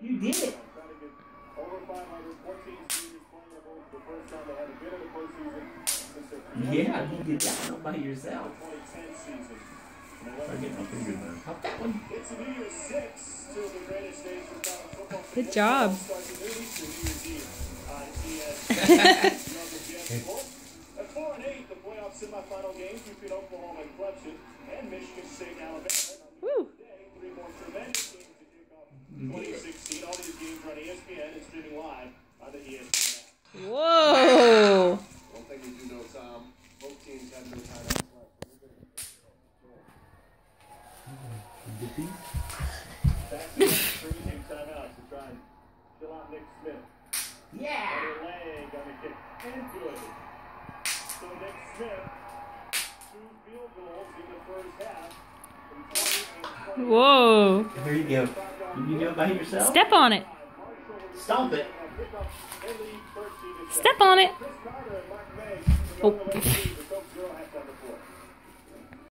You did it. Yeah, you did that one by yourself. I'm getting my fingers there. Pop that one. Good job. At 4-8, the playoff semifinal games between Oklahoma and Clemson and Michigan State and Alabama. Woo. Three more tremendous games to kick off 2016. All these games are on ESPN and streaming live on the ESPN app. Whoa. One thing we do know, Tom, both teams have no timeouts left. Back to 3 timeouts to try and chill out Nick Smith. Yeah. Other leg on the kick. And good. So Nick Smith, 2 field goals in the first half. Whoa. There you go. Did you do it by yourself? Step on it. Stomp it. Step on it. Oh.